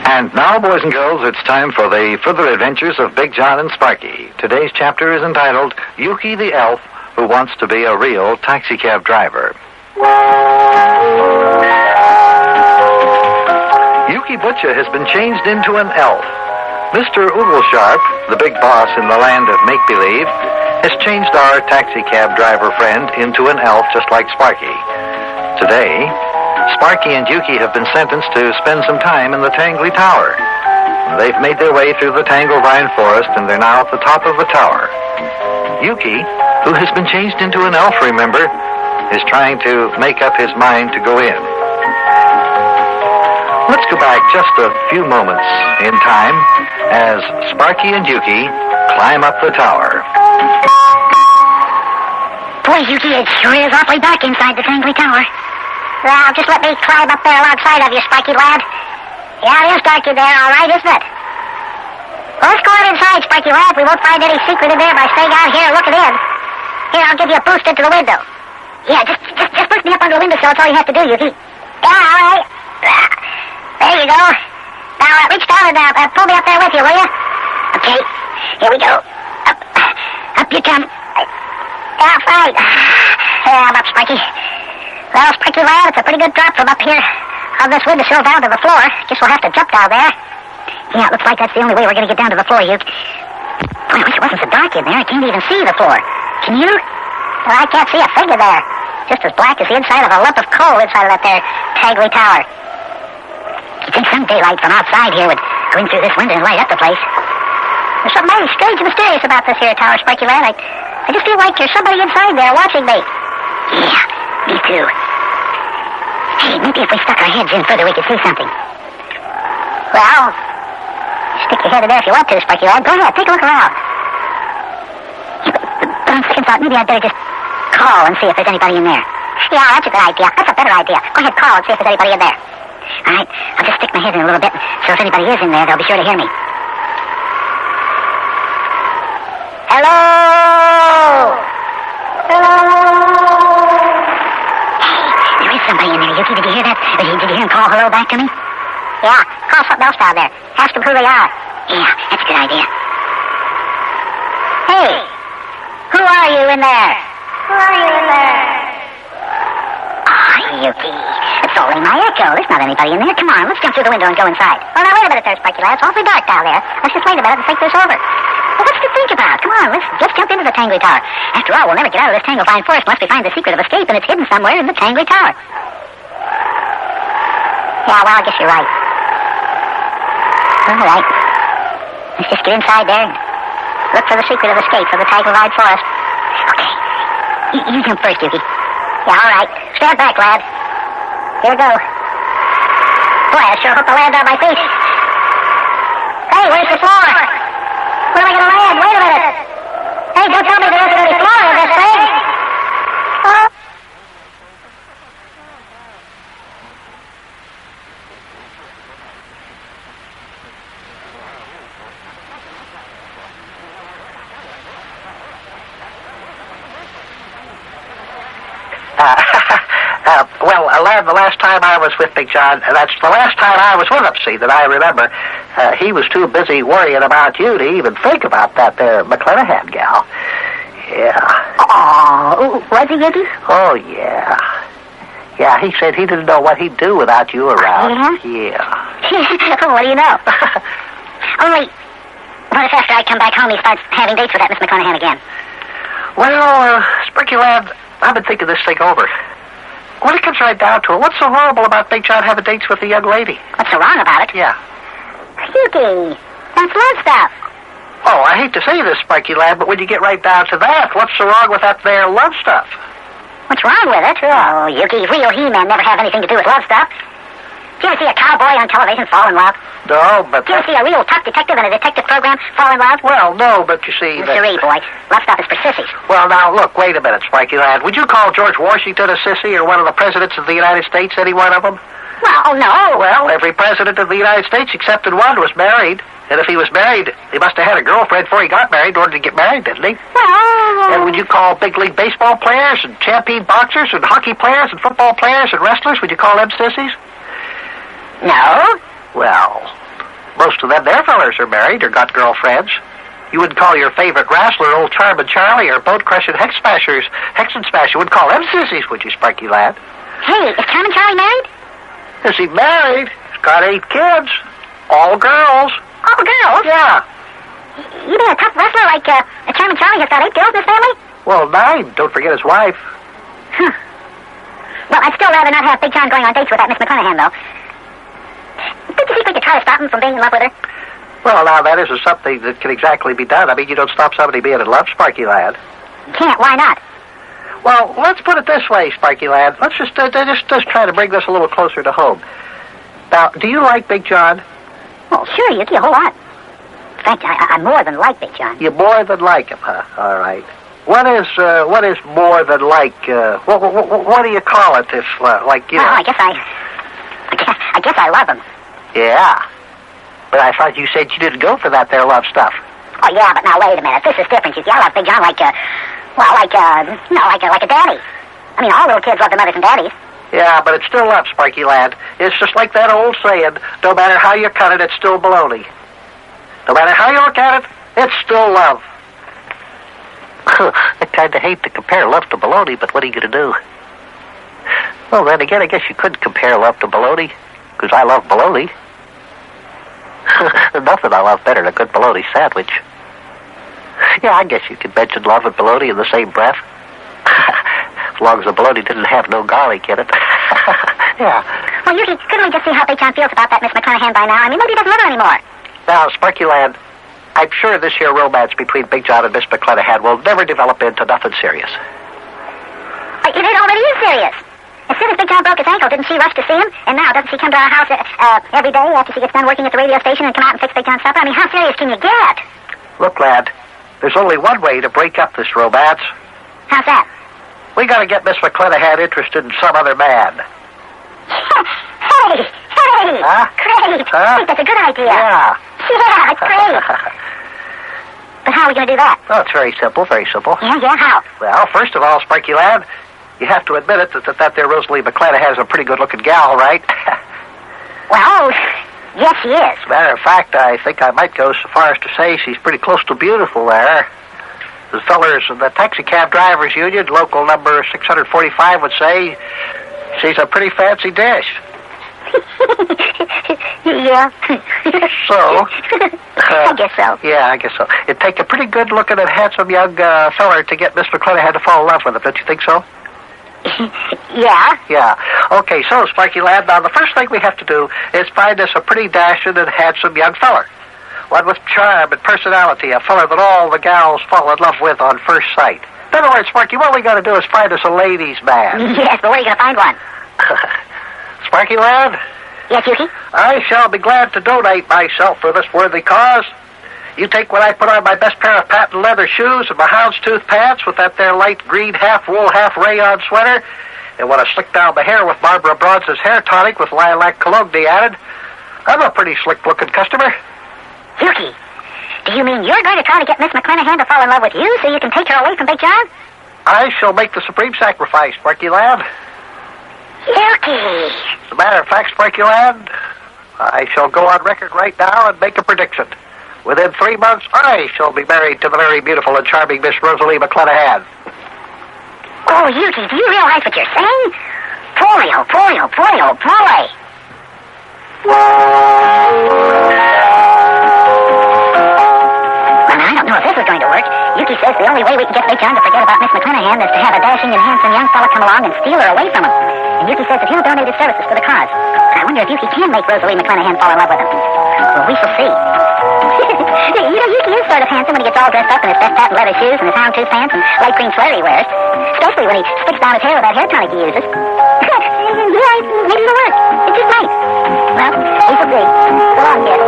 And now, boys and girls, it's time for the further adventures of Big Jon and Sparkie. Today's chapter is entitled, Yuki the Elf Who Wants to Be a Real Taxicab Driver. Yuki Butcher has been changed into an elf. Mr. Oglesharp, the big boss in the land of make-believe, has changed our taxicab driver friend into an elf just like Sparkie. Today, Sparkie and Yuki have been sentenced to spend some time in the Tangly Tower. They've made their way through the tangle vine forest, and they're now at the top of the tower. Yuki, who has been changed into an elf, remember, is trying to make up his mind to go in. Let's go back just a few moments in time as Sparkie and Yuki climb up the tower. Boy, Yuki, it sure is awfully dark inside the Tangly Tower. Well, just let me climb up there alongside of you, Sparkie lad. Yeah, it is dark in there, all right, isn't it? Well, let's go on inside, Sparkie lad. We won't find any secret in there by staying out here and looking in. Here, I'll give you a boost into the window. Yeah, just push me up under the windowsill. That's all you have to do, Yuki. Yeah, all right. There you go. Now, reach down and pull me up there with you, will you? Okay, here we go. Up you come. Yeah, right. Yeah, I'm up, Sparkie. Well, Sparkie lad, it's a pretty good drop from up here on this windowsill down to the floor. Guess we'll have to jump down there. Yeah, it looks like that's the only way we're going to get down to the floor, Yuki. Boy, I wish it wasn't so dark in there. I can't even see the floor. Can you? Well, I can't see a thing in there. Just as black as the inside of a lump of coal inside of that there Tangly Tower. You'd think some daylight from outside here would go in through this window and light up the place. There's something mighty strange and mysterious about this here tower, Sparkie lad. I just feel like there's somebody inside there watching me. Yeah, me too. Hey, maybe if we stuck our heads in further we could see something. Well, stick your head in there if you want to, Sparkie lad. Go ahead, take a look around. But on second thought, maybe I'd better just call and see if there's anybody in there. Yeah, that's a good idea. That's a better idea. Go ahead, call and see if there's anybody in there. All right, I'll just stick my head in a little bit, so if anybody is in there, they'll be sure to hear me. Hello? Hello? Hey, there is somebody in there, Yuki. Did you hear that? Did you hear him call hello back to me? Yeah, call something else down there. Ask them who they are. Yeah, that's a good idea. Hey, who are you in there? Who are you in there? Oh, Yuki. It's only my echo. There's not anybody in there. Come on, let's jump through the window and go inside. Oh, now, wait a minute there, Sparkie lad. It's awfully dark down there. Let's just wait a minute and think this over. Well, what's to think about? Come on, let's jump into the Tangly Tower. After all, we'll never get out of this tangle vine forest unless we find the secret of escape, and it's hidden somewhere in the Tangly Tower. Yeah, well, I guess you're right. All right. Let's just get inside there and look for the secret of escape from the Tangly Vine forest. Okay. You jump first, Yuki. Yeah, all right. Stand back, lad. Here we go. Boy, I sure hope I land on my feet. Hey, where's the floor? Where am I going to land? Wait a minute. Hey, don't tell me there isn't any floor in this thing. Oh. Lad, the last time I was with Big Jon, that's the last time I was with him, see, that I remember, he was too busy worrying about you to even think about that there McClanahan gal. Yeah. Oh, was he, Yuki? Oh, yeah. Yeah, he said he didn't know what he'd do without you around. Yeah? What do you know? Only, what if after I come back home he starts having dates with that Miss McClanahan again? Well, Sparkie lad, I've been thinking this thing over. When it comes right down to it, what's so horrible about Big Jon having dates with a young lady? What's so wrong about it? Yeah. Yuki, that's love stuff. Oh, I hate to say this, Sparkie lad, but when you get right down to that, what's so wrong with that there love stuff? What's wrong with it? Oh, Yuki, real He-Men never have anything to do with love stuff. Do you ever see a cowboy on television fall in love? No, but... Do you ever see a real tough detective in a detective program fall in love? Well, no, but you see... Siree, boy. Love stuff is for sissies. Well, now, look, wait a minute, Sparkie lad. Would you call George Washington a sissy or one of the presidents of the United States, any one of them? Well, no. Well, every president of the United States except one was married. And if he was married, he must have had a girlfriend before he got married in order to get married, didn't he? Well... And would you call big league baseball players and champion boxers and hockey players and football players and wrestlers, would you call them sissies? No. Well, most of them, their fellers are married or got girlfriends. You wouldn't call your favorite wrestler Old Charm and Charlie or boat-crushing Hex Smasher. You wouldn't call them sissies, would you, Sparky lad? Hey, is Charm and Charlie married? Is he married? He's got 8 kids. All girls. All girls? Yeah. You mean a tough wrestler like Charm and Charlie has got 8 girls in his family? Well, 9. Don't forget his wife. Huh. Well, I'd still rather not have Big John going on dates with that Miss McClanahan, though. Did you think we could try to stop him from being in love with her? Well, now, that isn't something that can exactly be done. I mean, you don't stop somebody being in love, Sparky lad. You can't. Why not? Well, let's put it this way, Sparky lad. Let's just try to bring this a little closer to home. Now, do you like Big John? Oh, sure, Yuki, a whole lot. In fact, I more than like Big John. You more than like him, huh? All right. What is more than like? What do you call it? If like you know? Well, I guess I love him. Yeah. But I thought you said you didn't go for that there love stuff. Oh yeah, but now wait a minute. This is different, Yuki. I love Big John like a daddy. I mean, all little kids love their mothers and daddies. Yeah, but it's still love, Sparky lad. It's just like that old saying: no matter how you cut it, it's still baloney. No matter how you look at it, it's still love. I kind of hate to compare love to baloney, but what are you going to do? Well, then again, I guess you could compare love to baloney, because I love baloney. Nothing I love better than a good bologna sandwich. Yeah, I guess you could mention love and bologna in the same breath. As long as the bologna didn't have no garlic in it. Yeah. Well, Yuki, couldn't we just see how Big John feels about that Miss McClanahan by now? I mean, maybe he doesn't love her anymore. Now, Sparky lad, I'm sure this here romance between Big John and Miss McClanahan will never develop into nothing serious. It already is serious. As soon as Big John broke his ankle, didn't she rush to see him? And now, doesn't she come to our house every day after she gets done working at the radio station and come out and fix Big John's supper? I mean, how serious can you get? Look, lad, there's only one way to break up this romance. How's that? We gotta get Miss McClanahan interested in some other man. Hey! Huh? Great! Huh? I think that's a good idea. Yeah. Yeah, it's great. But how are we going to do that? Oh, it's very simple, very simple. Yeah, how? Well, first of all, Sparky lad, you have to admit it that there Rosalie McClanahan is a pretty good-looking gal, right? Well, yes, she is. As a matter of fact, I think I might go so far as to say she's pretty close to beautiful there. The fellers in the Taxi Cab Drivers Union, local number 645, would say she's a pretty fancy dish. Yeah. So? I guess so. Yeah, I guess so. It'd take a pretty good-looking and handsome young feller to get Miss McClanahan to fall in love with him, don't you think so? Yeah. Yeah. Okay, so, Sparky lad, now the first thing we have to do is find us a pretty dashing and handsome young feller. One with charm and personality, a feller that all the gals fall in love with on first sight. In other words, Sparky, what we got to do is find us a ladies' man. Yes, but where are you going to find one? Sparky lad? Yes, Yuki? I shall be glad to donate myself for this worthy cause. You take when I put on my best pair of patent leather shoes and my houndstooth pants with that there light green half-wool, half-rayon sweater, and when I slick down my hair with Barbara Bronze's hair tonic with lilac cologne added, I'm a pretty slick-looking customer. Yuki, do you mean you're going to try to get Miss McClanahan to fall in love with you so you can take her away from Big John? I shall make the supreme sacrifice, Sparky lad. Yuki! As a matter of fact, Sparky lad, I shall go on record right now and make a prediction. Within 3 months, I shall be married to the very beautiful and charming Miss Rosalie McClanahan. Oh, Yuki, do you realize what you're saying? Boy, oh boy, oh boy, oh boy! Well, now, I don't know if this is going to work. Yuki says the only way we can get Big John to forget about Miss McClanahan is to have a dashing and handsome young fella come along and steal her away from him. And Yuki says that he'll donate his services to the cause. I wonder if Yuki can make Rosalie McClanahan fall in love with him. Well, we shall see. You know, Yuki is sort of handsome when he gets all dressed up in his best patent leather shoes and his houndstooth pants and light green sweater he wears. Especially when he sticks down his hair with that hair tonic he uses. Yeah, maybe it'll work. It just might. Well, we shall see. So long, kid.